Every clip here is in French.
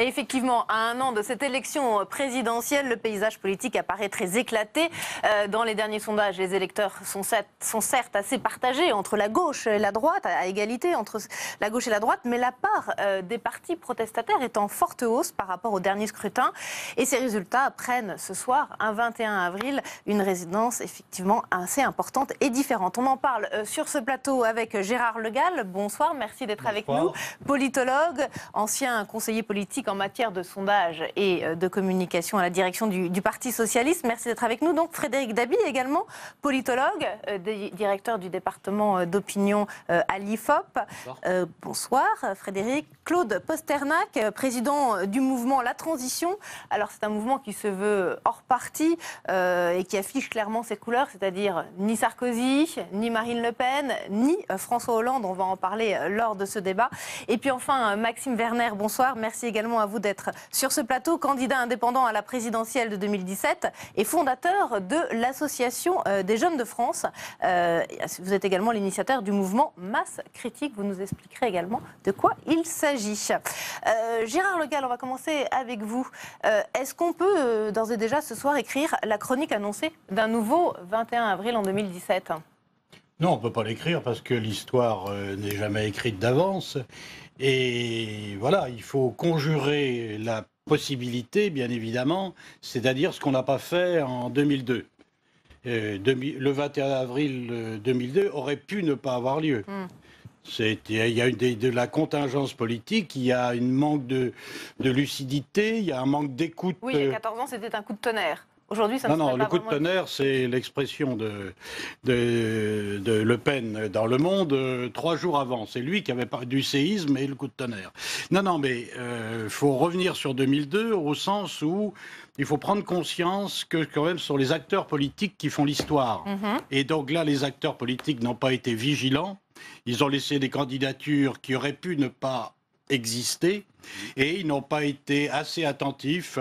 effectivement, à un an de cette élection présidentielle, le paysage politique apparaît très éclaté. Dans les derniers sondages, les électeurs sont certes assez partagés entre la gauche et la droite, à égalité entre la gauche et la droite, mais la part des partis protestataires est en forte hausse par rapport au dernier scrutin. Et ces résultats prennent ce soir, un 21 avril, une résonance effectivement assez importante et différente. On en parle sur ce plateau avec Gérard Legall. Bonsoir, merci d'être avec nous. Politologue, ancien conseiller politique en matière de sondage et de communication à la direction du Parti socialiste. Merci d'être avec nous. Donc Frédéric Dabi également, politologue, directeur du département d'opinion à l'IFOP. Bonsoir Frédéric. Claude Posternac, président du mouvement La Transition. Alors c'est un mouvement qui se veut hors parti et qui affiche clairement ses couleurs, c'est-à-dire ni Sarkozy, ni Marine Le Pen, ni François Hollande. On va en parler lors de ce débat. Et puis enfin, Maxime Werner, bonsoir. Merci également à vous d'être sur ce plateau, candidat indépendant à la présidentielle de 2017 et fondateur de l'Association des jeunes de France. Vous êtes également l'initiateur du mouvement Masse Critique. Vous nous expliquerez également de quoi il s'agit. Gérard Legall, on va commencer avec vous. Est-ce qu'on peut d'ores et déjà ce soir écrire la chronique annoncée d'un nouveau 21 avril en 2017 ? Non, on ne peut pas l'écrire parce que l'histoire n'est jamais écrite d'avance. Et voilà, il faut conjurer la possibilité, bien évidemment, c'est-à-dire ce qu'on n'a pas fait en 2002. Le 21 avril 2002 aurait pu ne pas avoir lieu. Il y a de la contingence politique, il y a un manque de lucidité, il y a un manque d'écoute. Oui, il y a 14 ans, c'était un coup de tonnerre. Aujourd'hui, ça ne serait pas le coup de tonnerre, c'est l'expression de Le Pen dans Le Monde 3 jours avant. C'est lui qui avait parlé du séisme et le coup de tonnerre. Non, mais il faut revenir sur 2002 au sens où il faut prendre conscience que quand même ce sont les acteurs politiques qui font l'histoire. Et donc là, les acteurs politiques n'ont pas été vigilants. Ils ont laissé des candidatures qui auraient pu ne pas exister et ils n'ont pas été assez attentifs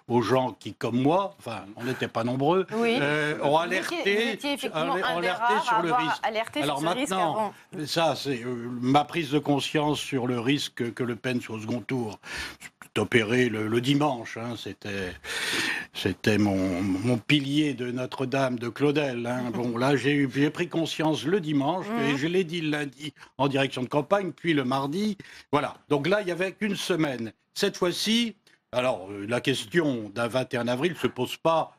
aux gens qui, comme moi, enfin, on n'était pas nombreux, ont alerté sur le risque. Alors maintenant, ça, c'est ma prise de conscience sur le risque que Le Pen soit au second tour. C'est opéré le dimanche, hein, c'était mon pilier de Notre-Dame de Claudel. Hein. Bon, là, j'ai pris conscience le dimanche, et je l'ai dit le lundi en direction de campagne, puis le mardi. Voilà. Donc là, il n'y avait qu'une semaine. Cette fois-ci, alors, la question d'un 21 avril ne se pose pas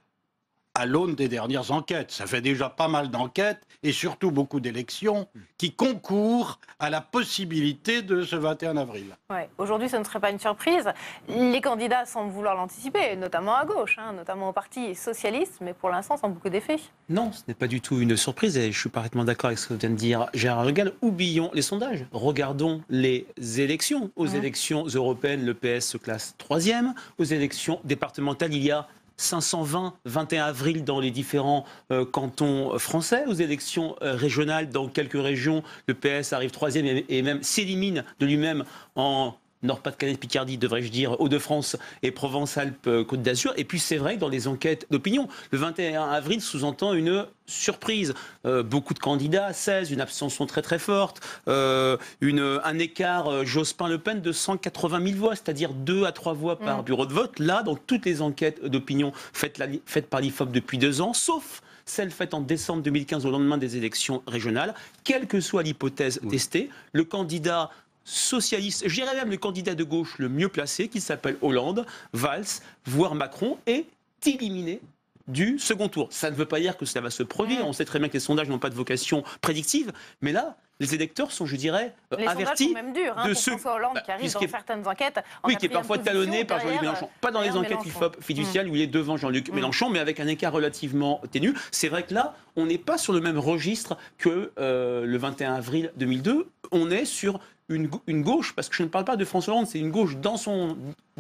à l'aune des dernières enquêtes. Ça fait déjà pas mal d'enquêtes et surtout beaucoup d'élections qui concourent à la possibilité de ce 21 avril. Ouais. Aujourd'hui, ce ne serait pas une surprise. Les candidats semblent vouloir l'anticiper, notamment à gauche, notamment au Parti socialiste, mais pour l'instant, sans beaucoup d'effets. Non, ce n'est pas du tout une surprise et je suis parfaitement d'accord avec ce que vient de dire Gérard Legall. Oublions les sondages. Regardons les élections. Aux élections européennes, le PS se classe 3e. Aux élections départementales, il y a 520, 21 avril dans les différents cantons français. Aux élections régionales, dans quelques régions, le PS arrive 3e et même s'élimine de lui-même en Nord-Pas-de-Calais, Picardie, devrais-je dire, Hauts-de-France et Provence-Alpes-Côte d'Azur. Et puis c'est vrai que dans les enquêtes d'opinion, le 21 avril sous-entend une surprise. Beaucoup de candidats, 16, une abstention très très forte, un écart Jospin-Le Pen de 180 000 voix, c'est-à-dire 2 à 3 voix par bureau de vote. Là, dans toutes les enquêtes d'opinion faites par l'IFOP depuis 2 ans, sauf celle faite en décembre 2015 au lendemain des élections régionales, quelle que soit l'hypothèse testée, le candidat socialiste, je dirais même le candidat de gauche le mieux placé, qui s'appelle Hollande, Valls, voire Macron, est éliminé du second tour. Ça ne veut pas dire que cela va se produire. On sait très bien que les sondages n'ont pas de vocation prédictive, mais là, les électeurs sont, je dirais, avertis sont même durs, de ceux... François Hollande qui arrive dans certaines enquêtes. Oui, qui est parfois talonné par Jean-Luc Mélenchon. Pas dans les enquêtes IFOP fiduciales où il est devant Jean-Luc Mélenchon, mais avec un écart relativement ténu. C'est vrai que là, on n'est pas sur le même registre que le 21 avril 2002. On est sur une gauche, parce que je ne parle pas de François Hollande, c'est une gauche dans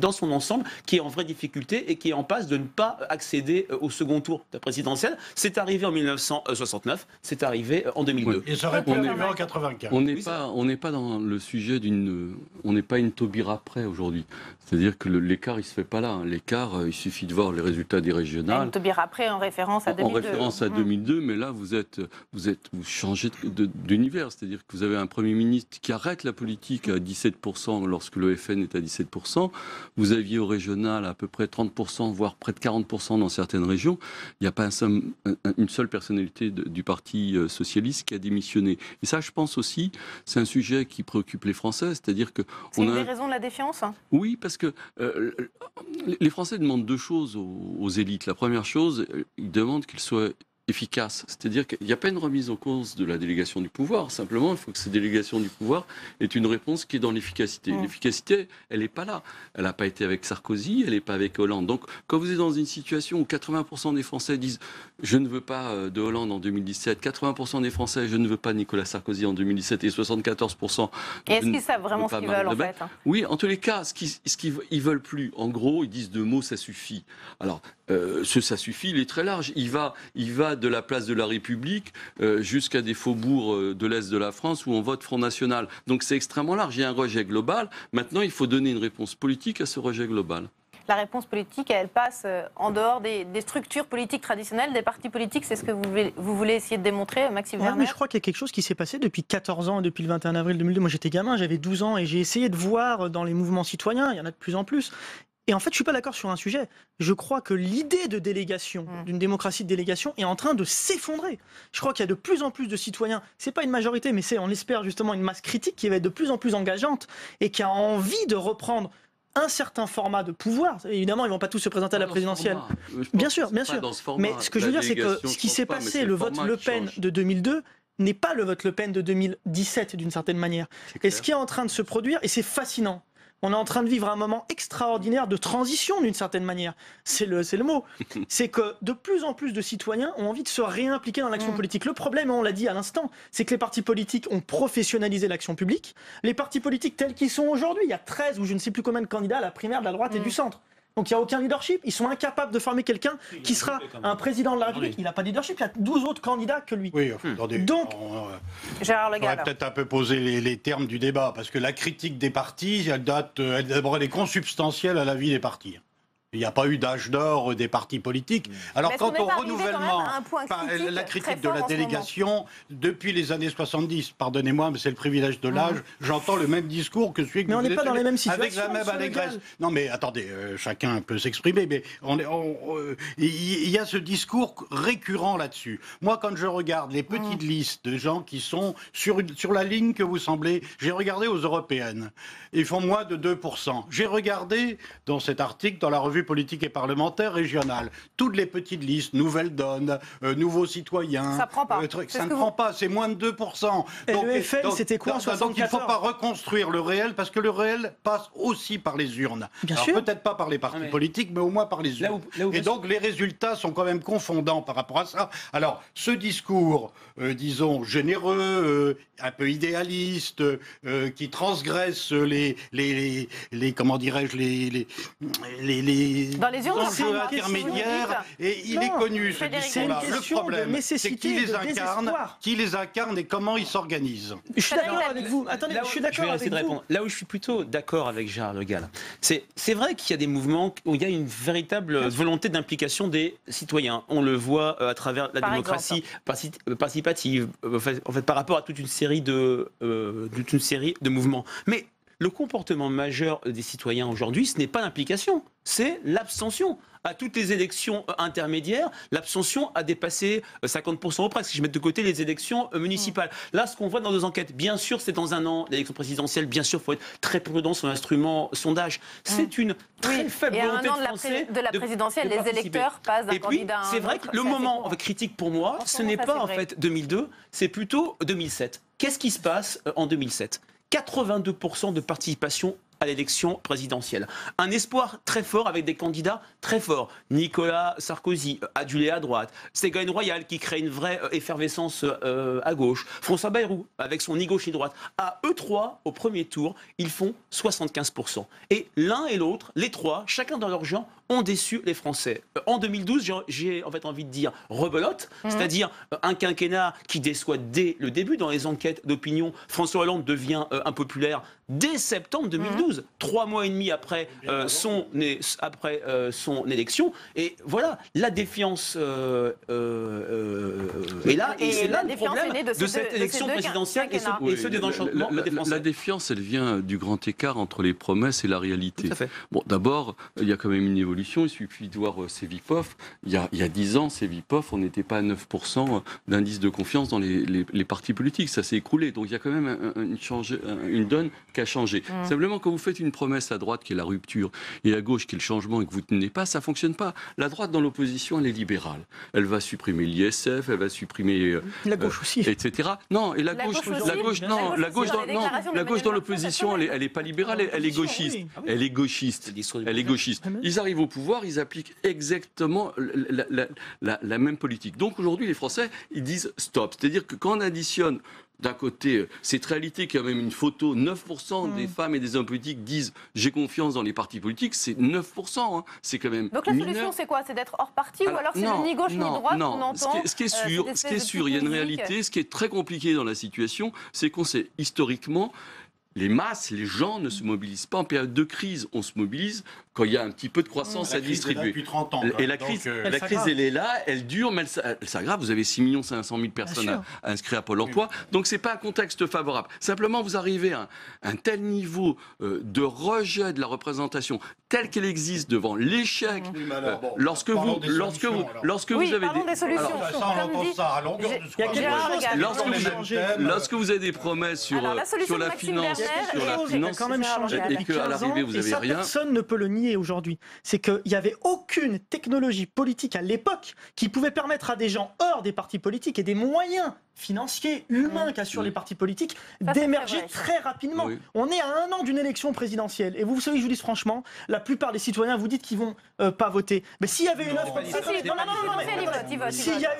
dans son ensemble qui est en vraie difficulté et qui est en passe de ne pas accéder au second tour de présidentielle. C'est arrivé en 1969, c'est arrivé en 2002. Oui. Et ça aurait pu arriver en 95. On n'est pas dans le sujet on n'est pas une taubira près aujourd'hui. C'est-à-dire que l'écart, il se fait pas là. L'écart, il suffit de voir les résultats des régionales. Une taubira près en référence à 2002. En référence à 2002, mais là, vous changez d'univers. C'est-à-dire que vous avez un Premier ministre qui arrête la politique à 17% lorsque le FN est à 17%. Vous aviez au régional à peu près 30%, voire près de 40% dans certaines régions. Il n'y a pas une seule personnalité du Parti socialiste qui a démissionné. Et ça, je pense aussi, c'est un sujet qui préoccupe les Français. C'est-à-dire que c'est une des raisons de la défiance. Oui, parce que les Français demandent deux choses aux élites. La première chose, ils demandent qu'ils soient efficace. C'est-à-dire qu'il n'y a pas une remise en cause de la délégation du pouvoir. Simplement, il faut que cette délégation du pouvoir ait une réponse qui est dans l'efficacité. L'efficacité, elle n'est pas là. Elle n'a pas été avec Sarkozy, elle n'est pas avec Hollande. Donc, quand vous êtes dans une situation où 80% des Français disent « je ne veux pas de Hollande en 2017 », 80% des Français « je ne veux pas Nicolas Sarkozy en 2017 » et 74%... Et est-ce qu'ils savent vraiment ce qu'ils veulent, en fait ? Oui, en tous les cas, ce qu'ils ne veulent plus. En gros, ils disent deux mots, ça suffit. Alors, ça suffit, il est très large. Il va de la place de la République jusqu'à des faubourgs de l'Est de la France où on vote Front National. Donc c'est extrêmement large. Il y a un rejet global. Maintenant, il faut donner une réponse politique à ce rejet global. La réponse politique, elle passe en dehors des structures politiques traditionnelles, des partis politiques. C'est ce que vous voulez essayer de démontrer, Maxime Werner ? Mais je crois qu'il y a quelque chose qui s'est passé depuis 14 ans, depuis le 21 avril 2002. Moi, j'étais gamin, j'avais 12 ans et j'ai essayé de voir dans les mouvements citoyens, il y en a de plus en plus. Et en fait, je ne suis pas d'accord sur un sujet. Je crois que l'idée de délégation, d'une démocratie de délégation, est en train de s'effondrer. Je crois qu'il y a de plus en plus de citoyens, ce n'est pas une majorité, mais c'est, on l'espère justement, une masse critique qui va être de plus en plus engageante et qui a envie de reprendre un certain format de pouvoir. Évidemment, ils ne vont pas tous se présenter à la présidentielle. Bien sûr. Mais ce que je veux dire, c'est que ce qui s'est passé, le vote Le Pen de 2002, n'est pas le vote Le Pen de 2017 d'une certaine manière. Et ce qui est en train de se produire, et c'est fascinant, on est en train de vivre un moment extraordinaire de transition d'une certaine manière. C'est le mot. C'est que de plus en plus de citoyens ont envie de se réimpliquer dans l'action politique. Le problème, on l'a dit à l'instant, c'est que les partis politiques ont professionnalisé l'action publique. Les partis politiques tels qu'ils sont aujourd'hui, il y a 13 ou je ne sais plus combien de candidats à la primaire de la droite et du centre. Donc il n'y a aucun leadership. Ils sont incapables de former quelqu'un qui sera un président de la République. Il n'a pas de leadership. Il y a 12 autres candidats que lui. Oui, attendez. Donc, Gérard Legal. On va peut-être un peu poser les termes du débat, parce que la critique des partis, elle est consubstantielle à la vie des partis. Il n'y a pas eu d'âge d'or des partis politiques. Alors quant au renouvellement, la critique de la délégation, depuis les années 70, pardonnez-moi, mais c'est le privilège de l'âge, j'entends le même discours que celui que mais vous on n'est pas dans les mêmes situations. avec la même allégresse. Non mais attendez, chacun peut s'exprimer, mais il y a ce discours récurrent là-dessus. Moi, quand je regarde les petites listes de gens qui sont sur la ligne que vous semblez, j'ai regardé aux européennes, ils font moins de 2%. J'ai regardé dans cet article, dans la revue politique et parlementaire régionale, toutes les petites listes, Nouvelle Donne, Nouveaux Citoyens. Ça prend pas. Ça ne prend pas, c'est moins de 2%. Et donc, le FN, c'était quoi en 74 ? Donc il ne faut pas reconstruire le réel, parce que le réel passe aussi par les urnes. Bien Alors, sûr. peut-être pas par les partis politiques, mais au moins par les urnes. Et donc les résultats sont quand même confondants par rapport à ça. Alors, ce discours, disons, généreux, un peu idéaliste, qui transgresse les comment dirais-je, dans les urnes, enjeux intermédiaires, et il est connu ce discours-là. Le problème, c'est qui les incarne et comment ils s'organisent. Je suis d'accord avec vous. Attendez, je suis d'accord avec vous. Là où je suis plutôt d'accord avec Gérard Legal, c'est vrai qu'il y a des mouvements où il y a une véritable volonté d'implication des citoyens. On le voit à travers la démocratie participative, en fait, par rapport à toute une série de mouvements. Mais le comportement majeur des citoyens aujourd'hui, ce n'est pas l'implication, c'est l'abstention. À toutes les élections intermédiaires, l'abstention a dépassé 50% ou presque, si je mets de côté les élections municipales. Là, ce qu'on voit dans nos enquêtes, bien sûr, c'est dans un an, l'élection présidentielle, bien sûr, il faut être très prudent sur l'instrument sondage. C'est une très faible volonté de Français de la présidentielle, les électeurs passent d'un candidat à un autre. C'est vrai que le moment critique pour moi, ce n'est pas en fait 2002, c'est plutôt 2007. Qu'est-ce qui se passe en 2007 ? 82% de participation à l'élection présidentielle. Un espoir très fort avec des candidats très forts. Nicolas Sarkozy, adulé à droite. Ségolène Royal qui crée une vraie effervescence à gauche. François Bayrou avec son ni gauche ni droite. À eux trois, au premier tour, ils font 75%. Et l'un et l'autre, les trois, chacun dans leur genre, ont déçu les Français. En 2012, j'ai en fait envie de dire rebelote, c'est-à-dire un quinquennat qui déçoit dès le début. Dans les enquêtes d'opinion, François Hollande devient impopulaire dès septembre 2012, 3 mois et demi après son élection. Et voilà, la défiance est là. Et c'est là le problème de cette élection présidentielle et ce désenchantement des Français. La défiance, elle vient du grand écart entre les promesses et la réalité. Tout à fait. Bon, d'abord, il y a quand même une évolution. Il suffit de voir Cevipof. Il y a 10 ans, Cevipof, on n'était pas à 9% d'indice de confiance dans les partis politiques. Ça s'est écroulé. Donc il y a quand même une donne qui a changé. Simplement, quand vous faites une promesse à droite qui est la rupture et à gauche qui est le changement et que vous ne tenez pas, ça ne fonctionne pas. La droite dans l'opposition, elle est libérale. Elle va supprimer l'ISF, elle va supprimer... la gauche aussi. Etc. Non, et la gauche dans l'opposition, elle n'est pas libérale, elle est gauchiste. Elle est gauchiste. Elle est gauchiste. Ils arrivent au pouvoir, ils appliquent exactement la même politique. Donc aujourd'hui, les Français, ils disent stop. C'est-à-dire que quand on additionne d'un côté cette réalité qui a même une photo, 9% des femmes et des hommes politiques disent j'ai confiance dans les partis politiques, c'est 9%, hein. C'est quand même donc la solution c'est quoi? C'est d'être hors parti ou alors c'est le ni gauche ni droite qu'on entend? Ce qui est sûr, il y a une réalité, ce qui est très compliqué dans la situation, c'est qu'on sait historiquement les masses, les gens ne se mobilisent pas en période de crise. On se mobilise quand il y a un petit peu de croissance à distribuer. Depuis 30 ans. Et la crise, elle est là, elle dure, mais elle s'aggrave. Vous avez 6 500 000 personnes inscrites à Pôle emploi. Donc, ce n'est pas un contexte favorable. Simplement, vous arrivez à un tel niveau de rejet de la représentation telle qu'elle existe devant l'échec. Lorsque vous avez des solutions. Lorsque vous avez des promesses sur la finance, et qu'à l'arrivée, vous n'avez rien. Personne ne peut le nier aujourd'hui. C'est qu'il n'y avait aucune technologie politique à l'époque qui pouvait permettre à des gens hors des partis politiques et des moyens financiers, humains qu'assurent les partis politiques d'émerger très rapidement. Oui. On est à 1 an d'une élection présidentielle. Et vous savez, je vous dis franchement, la plupart des citoyens vous dites qu'ils ne vont pas voter. Mais s'il y avait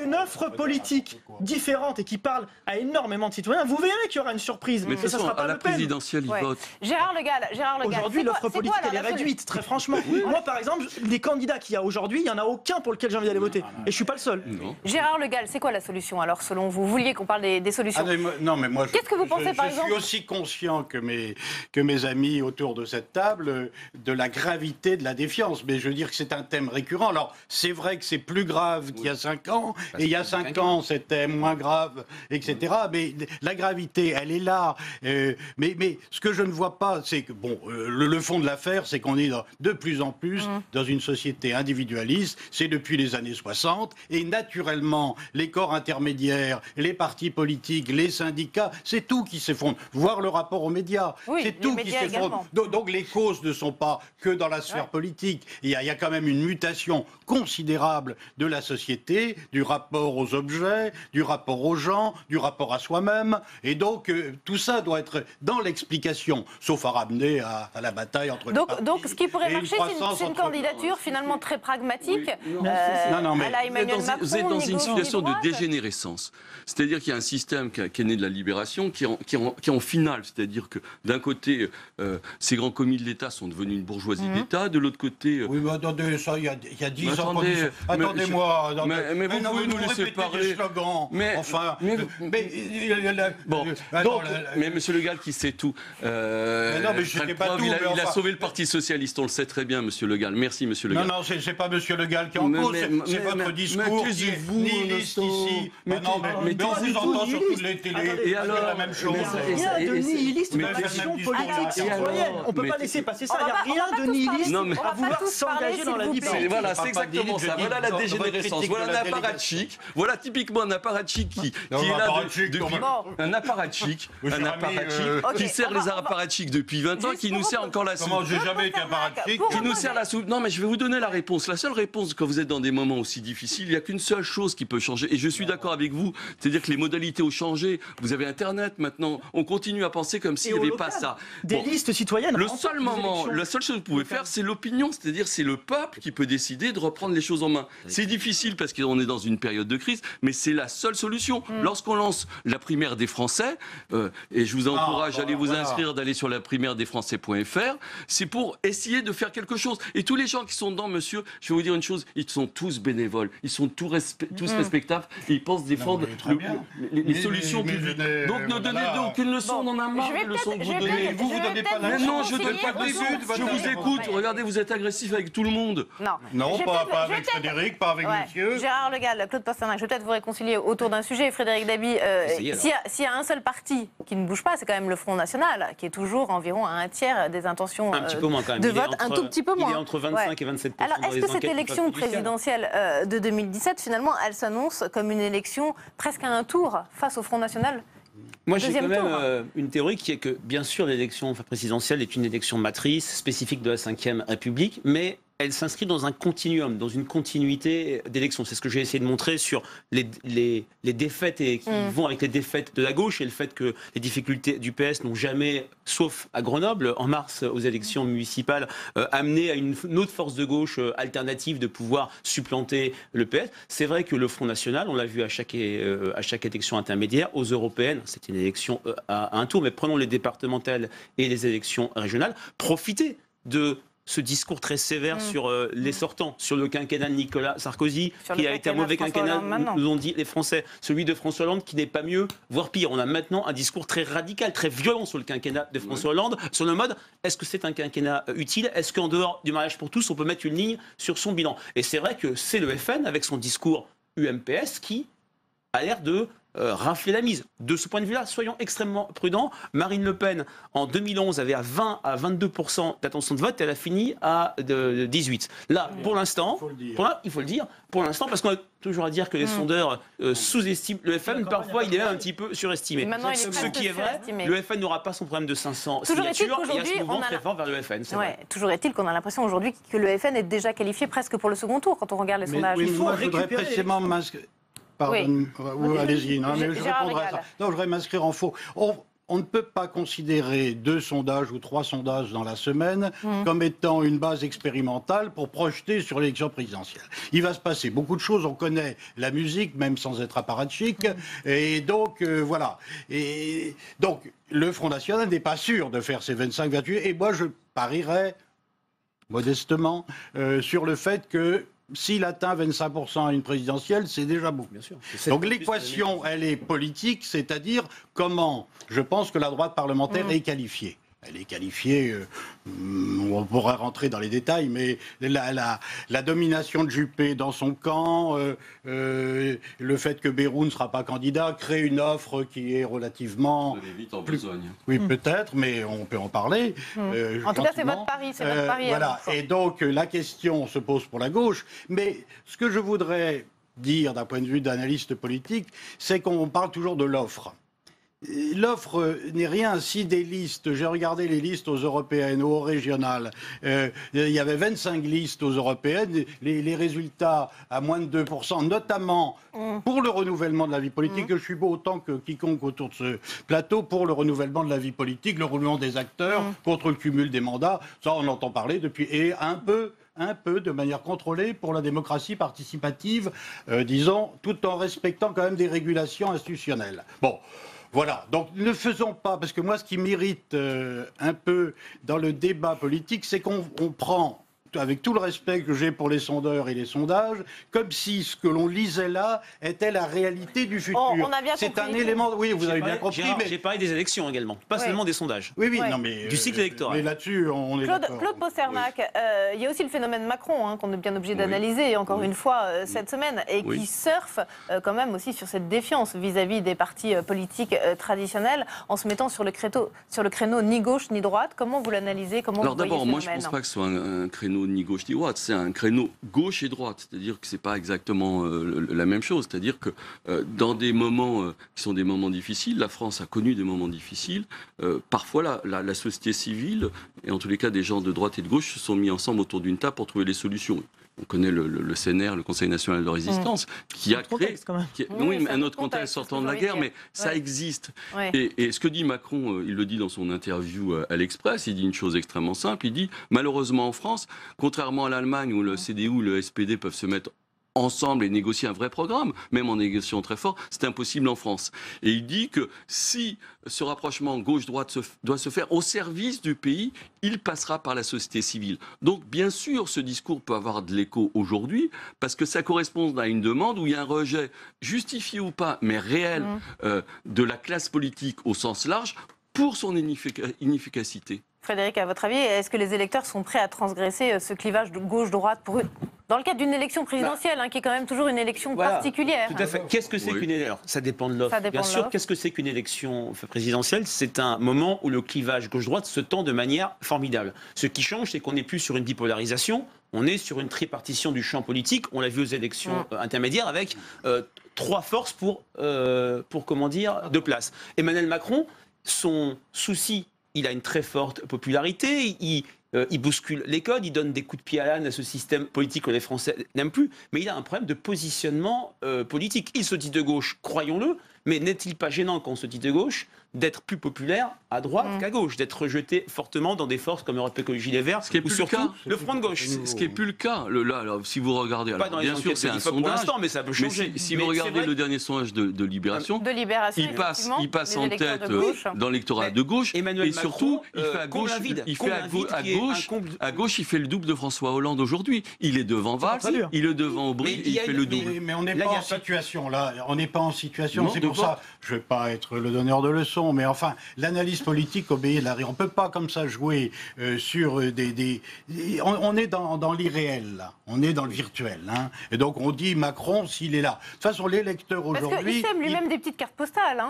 une offre politique différente et qui parle à énormément de citoyens, vous verrez qu'il y aura une surprise. Mais de toute façon, à la présidentielle, ils votent. Gérard Le Gall. Aujourd'hui, l'offre politique, elle est réduite, très franchement. Moi, par exemple, les candidats qu'il y a aujourd'hui, il n'y en a aucun pour lequel j'ai envie d'aller voter. Et je ne suis pas le seul. Gérard Le Gall, c'est quoi la solution alors, selon vous? Vous vouliez qu'on parle des solutions. Non, mais moi, qu'est-ce que vous pensez, par exemple? Je suis aussi conscient que mes amis autour de cette table de la gravité de la défiance. Mais je veux dire que c'est un thème récurrent. Alors, c'est vrai que c'est plus grave qu'il y a 5 ans. Et il y a 5 ans, c'était moins grave, etc. Mais la gravité, elle est là. Mais ce que je ne vois pas, c'est que, bon, le fond de l'affaire, c'est qu'on est de plus en plus dans une société individualiste. C'est depuis les années 60. Et naturellement, les corps intermédiaires, les partis politiques, les syndicats, c'est tout qui s'effondre. Voir le rapport aux médias, c'est tout qui s'effondre. Donc les causes ne sont pas que dans la sphère politique. Il y a quand même une mutation considérable de la société, du rapport aux objets, du rapport aux gens, du rapport à soi-même. Et donc tout ça doit être dans l'explication, sauf à ramener à la bataille entre les partis. Donc ce qui pourrait marcher, c'est une candidature finalement très pragmatique. Vous êtes dans une situation de dégénérescence. C'est-à-dire qu'il y a un système qui est né de la libération, qui est en finale. C'est-à-dire que d'un côté, ces grands commis de l'État sont devenus une bourgeoisie d'État, de l'autre côté... Oui, mais attendez, ça, il y a 10 ans... Attendez-moi... Mais vous pouvez nous laisser parler... Mais monsieur Le Gall qui sait tout. Non, mais je sais pas tout. Il a sauvé le Parti Socialiste, on le sait très bien, monsieur Le Gall. Merci, monsieur Le Gall. Non, c'est pas monsieur Le Gall qui est en cause, c'est votre discours qui est nihiliste ici. Mais on vous entend sur toutes les télés, et alors la même chose. Il n'y a rien de nihiliste dans l'action politique citoyenne. On ne peut pas laisser passer ça. Il n'y a rien de nihiliste à vouloir s'engager dans la vie politique. Voilà, c'est exactement ça. Voilà la dégénérescence. Voilà un apparatchik. Voilà typiquement un apparatchik qui est là depuis... Un apparatchik qui sert les apparatchiks depuis 20 ans, qui nous sert encore la soupe. Comment j'ai jamais été apparatchik? Qui nous sert la soupe. Non, mais je vais vous donner la réponse. La seule réponse quand vous êtes dans des moments aussi difficiles, il n'y a qu'une seule chose qui peut changer. Et je suis d'accord avec vous. C'est-à-dire C'est-à-dire que les modalités ont changé. Vous avez Internet maintenant. On continue à penser comme s'il n'y avait pas ça. Des listes citoyennes. La seule chose que vous pouvez faire, c'est l'opinion. C'est-à-dire c'est le peuple qui peut décider de reprendre les choses en main. C'est difficile parce qu'on est dans une période de crise, mais c'est la seule solution. Lorsqu'on lance la primaire des Français, et je vous encourage à aller vous inscrire, d'aller sur la primaire des Français.fr, c'est pour essayer de faire quelque chose. Et tous les gens qui sont dedans, monsieur, je vais vous dire une chose, ils sont tous bénévoles, ils sont tous respectables, et ils pensent défendre les solutions publiques. Donc ne donnez aucune leçon, on en a marre des leçons que vous donnez. Vous donnez pas la leçon. Non, je ne donne pas de leçon. Je vous écoute. Regardez, vous êtes agressif avec tout le monde. Non, pas avec Frédéric, pas avec monsieur. Gérard Legal, Claude Pasternak, je vais peut-être vous réconcilier autour d'un sujet. Frédéric Dabi, s'il y a un seul parti qui ne bouge pas, c'est quand même le Front National, qui est toujours environ à un tiers des intentions un petit peu moins quand même. de vote, un tout petit peu moins. Il est entre 25 et 27%. Alors, est-ce que cette élection présidentielle de 2017, finalement, elle s'annonce comme une élection presque à un tour face au Front National? Moi, j'ai quand même une théorie qui est que, bien sûr, l'élection présidentielle est une élection matrice, spécifique de la Ve République, mais elle s'inscrit dans un continuum, dans une continuité d'élections. C'est ce que j'ai essayé de montrer sur les défaites et qui vont avec les défaites de la gauche et le fait que les difficultés du PS n'ont jamais, sauf à Grenoble, en mars, aux élections municipales, amené à une autre force de gauche alternative de pouvoir supplanter le PS. C'est vrai que le Front National, on l'a vu à chaque élection intermédiaire, aux européennes, c'était une élection à un tour, mais prenons les départementales et les élections régionales, profitez de ce discours très sévère sur les sortants, sur le quinquennat de Nicolas Sarkozy, qui a été un mauvais quinquennat, nous ont dit les Français, celui de François Hollande qui n'est pas mieux, voire pire. On a maintenant un discours très radical, très violent sur le quinquennat de François Hollande, sur le mode, est-ce que c'est un quinquennat utile? Est-ce qu'en dehors du mariage pour tous, on peut mettre une ligne sur son bilan? Et c'est vrai que c'est le FN, avec son discours UMPS, qui a l'air de rafler la mise. De ce point de vue-là, soyons extrêmement prudents. Marine Le Pen, en 2011, avait à 20 à 22% d'attention de vote. Elle a fini à 18%. Là, pour l'instant, il faut le dire, pour l'instant, parce qu'on a toujours à dire que les sondeurs sous-estiment le FN, parfois il est même un petit peu surestimé. Ce qui est vrai, le FN n'aura pas son problème de 500 signatures, et il y a ce mouvement très fort vers le FN. Toujours est-il qu'on a l'impression aujourd'hui que le FN est déjà qualifié presque pour le second tour quand on regarde les sondages. Oui, moi, je voudrais précisément Pardon, allez-y. Non, mais je répondrai à ça. Non, je voudrais m'inscrire en faux. On ne peut pas considérer 2 sondages ou 3 sondages dans la semaine comme étant une base expérimentale pour projeter sur l'élection présidentielle. Il va se passer beaucoup de choses. On connaît la musique, même sans être apparatchik. Et donc, voilà. Et donc, le Front National n'est pas sûr de faire ses 25-28. Et moi, je parierais modestement sur le fait que s'il atteint 25% à une présidentielle, c'est déjà beaucoup. Bien sûr. Donc l'équation, elle est politique, c'est-à-dire comment je pense que la droite parlementaire est qualifiée. Elle est qualifiée, on pourrait rentrer dans les détails, mais la domination de Juppé dans son camp, le fait que Bayrou ne sera pas candidat, crée une offre qui est relativement... vite en besogne. Oui, peut-être, mais on peut en parler. En tout cas, c'est votre pari. Voilà. Et donc, la question se pose pour la gauche. Mais ce que je voudrais dire d'un point de vue d'analyste politique, c'est qu'on parle toujours de l'offre. L'offre n'est rien si des listes. J'ai regardé les listes aux européennes, aux régionales. Il y avait 25 listes aux européennes. Les résultats à moins de 2%, notamment pour le renouvellement de la vie politique. Je suis autant que quiconque autour de ce plateau pour le renouvellement de la vie politique, le renouvellement des acteurs, contre le cumul des mandats. Ça, on entend parler depuis. Et un peu de manière contrôlée pour la démocratie participative, disons, tout en respectant quand même des régulations institutionnelles. Bon. Voilà, donc ne faisons pas, parce que moi ce qui m'irrite un peu dans le débat politique, c'est qu'on prend, avec tout le respect que j'ai pour les sondeurs et les sondages, comme si ce que l'on lisait là était la réalité du futur. On a bien c'est un élément, oui, vous avez bien compris. Mais j'ai parlé des élections également, pas seulement des sondages. Oui, non, mais du cycle électoral. Mais là-dessus, on est d'accord. Claude Pasternak, il y a aussi le phénomène Macron qu'on est bien obligé d'analyser, encore une fois, cette semaine, et qui surfe quand même aussi sur cette défiance vis-à-vis des partis politiques traditionnels, en se mettant sur le créneau ni gauche ni droite. Comment vous l'analysez? Alors d'abord, moi je ne pense pas que ce soit un créneau ni gauche ni droite, c'est un créneau gauche et droite, c'est-à-dire que c'est pas exactement la même chose, c'est-à-dire que dans des moments qui sont des moments difficiles, la France a connu des moments difficiles, parfois la société civile, et en tous les cas des gens de droite et de gauche, se sont mis ensemble autour d'une table pour trouver les solutions. on connaît le CNR, le Conseil national de résistance, qui a créé... Contexte, quand même. Oui, mais un autre contexte sortant de la guerre, mais ça existe. Et ce que dit Macron, il le dit dans son interview à l'Express, il dit une chose extrêmement simple, il dit, malheureusement en France, contrairement à l'Allemagne où le CDU ou le SPD peuvent se mettre ensemble et négocier un vrai programme, même en négociant très fort, c'est impossible en France. Et il dit que si ce rapprochement gauche-droite doit se faire au service du pays, il passera par la société civile. Donc, bien sûr, ce discours peut avoir de l'écho aujourd'hui, parce que ça correspond à une demande où il y a un rejet, justifié ou pas, mais réel, de la classe politique au sens large, pour son inefficacité. Frédéric, à votre avis, est-ce que les électeurs sont prêts à transgresser ce clivage de gauche-droite dans le cadre d'une élection présidentielle, qui est quand même toujours une élection particulière? Tout à fait. Qu'est-ce que c'est qu'une élection? Ça dépend de l'offre. Bien sûr, qu'est-ce que c'est qu'une élection présidentielle? C'est un moment où le clivage gauche-droite se tend de manière formidable. Ce qui change, c'est qu'on n'est plus sur une bipolarisation, on est sur une tripartition du champ politique. On l'a vu aux élections intermédiaires avec 3 forces pour comment dire, 2 places. Emmanuel Macron, son souci, il a une très forte popularité, il bouscule les codes, il donne des coups de pied à l'âne à ce système politique que les Français n'aiment plus, mais il a un problème de positionnement politique. Il se dit de gauche, croyons-le, mais n'est-il pas gênant quand on se dit de gauche d'être plus populaire à droite qu'à gauche, d'être rejeté fortement dans des forces comme Europe Écologie Les Verts, ou surtout le Front de gauche? Ce qui n'est plus le cas. Là, alors, si vous regardez, alors, bien sûr c'est un sondage, mais ça peut changer. Si vous regardez le dernier sondage de Libération, il passe en tête dans l'électorat de gauche, et surtout il fait à gauche, il fait le double de François Hollande aujourd'hui. Il est devant Valls, il est devant Aubry, il fait le double. Mais on n'est pas en situation là, on n'est pas en situation. C'est pour ça, je ne vais pas être le donneur de leçons. Mais enfin, l'analyse politique obéit à la réalité. On ne peut pas comme ça jouer sur des... On est dans l'irréel, là. On est dans le virtuel. Et donc, on dit Macron s'il est là. De toute façon, l'électeur aujourd'hui... Parce qu'il sème lui-même des petites cartes postales,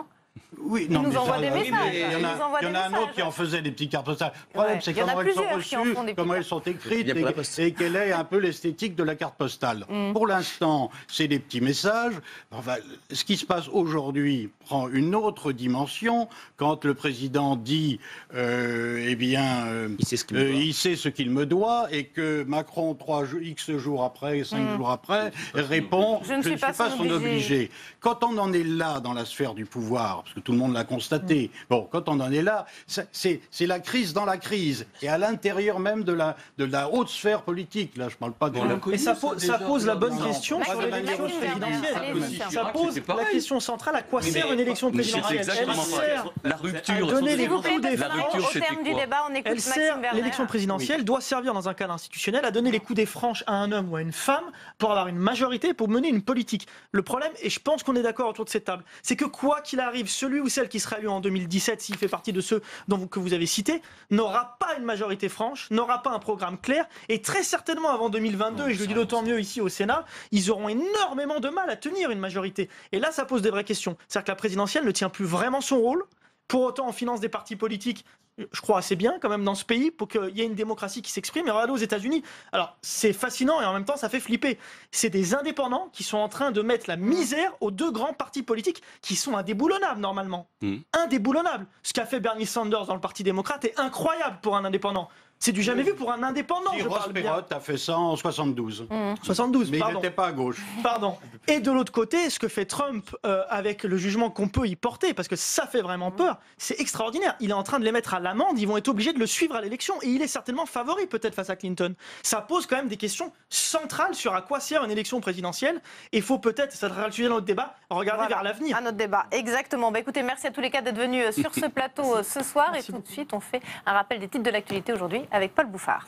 Oui, il nous envoie des messages. Il y en a un autre qui en faisait des petites cartes postales. Le problème, c'est comment elles sont reçues, comment elles sont écrites et quelle est un peu l'esthétique de la carte postale. Pour l'instant, c'est des petits messages. Enfin, ce qui se passe aujourd'hui prend une autre dimension quand le président dit il sait ce qu'il me doit et que Macron, X jours après, 5 jours après, répond je ne suis pas son obligé. Quand on en est là dans la sphère du pouvoir, parce que tout le monde l'a constaté. Bon, quand on en est là, c'est la crise dans la crise, et à l'intérieur même de la haute sphère politique. Là, je ne parle pas de... Et ça pose la bonne question sur l'élection présidentielle. Ça pose la question centrale, à quoi sert une élection présidentielle? Elle sert la rupture. À donner les coups des franches. L'élection présidentielle doit servir dans un cadre institutionnel à donner les coups des franches à un homme ou à une femme pour avoir une majorité, pour mener une politique. Le problème, et je pense qu'on est d'accord autour de cette table, c'est que quoi qu'il arrive, celui ou celle qui sera élu en 2017, s'il fait partie de ceux que vous avez cités, n'aura pas une majorité franche, n'aura pas un programme clair, et très certainement avant 2022, et je le dis d'autant mieux ici au Sénat, ils auront énormément de mal à tenir une majorité. Et là, ça pose des vraies questions. C'est-à-dire que la présidentielle ne tient plus vraiment son rôle. Pour autant, on finance des partis politiques, je crois assez bien quand même dans ce pays pour qu'il y ait une démocratie qui s'exprime. Et regardez aux États-Unis. Alors c'est fascinant et en même temps ça fait flipper. C'est des indépendants qui sont en train de mettre la misère aux 2 grands partis politiques qui sont indéboulonnables normalement. Indéboulonnables. Ce qu'a fait Bernie Sanders dans le Parti démocrate est incroyable pour un indépendant. C'est du jamais vu pour un indépendant. Ross Perot a fait ça en 72. 72, mais pardon. il n'était pas à gauche. Pardon. Et de l'autre côté, ce que fait Trump avec le jugement qu'on peut y porter, parce que ça fait vraiment peur, c'est extraordinaire. Il est en train de les mettre à l'amende, ils vont être obligés de le suivre à l'élection, et il est certainement favori peut-être face à Clinton. Ça pose quand même des questions centrales sur à quoi sert une élection présidentielle, et il faut peut-être, ça sera le sujet de notre débat, regarder vers l'avenir. À notre débat, exactement. Écoutez, merci à tous les 4 d'être venus sur ce plateau ce soir, et tout de suite, on fait un rappel des titres de l'actualité aujourd'hui avec Paul Bouffard.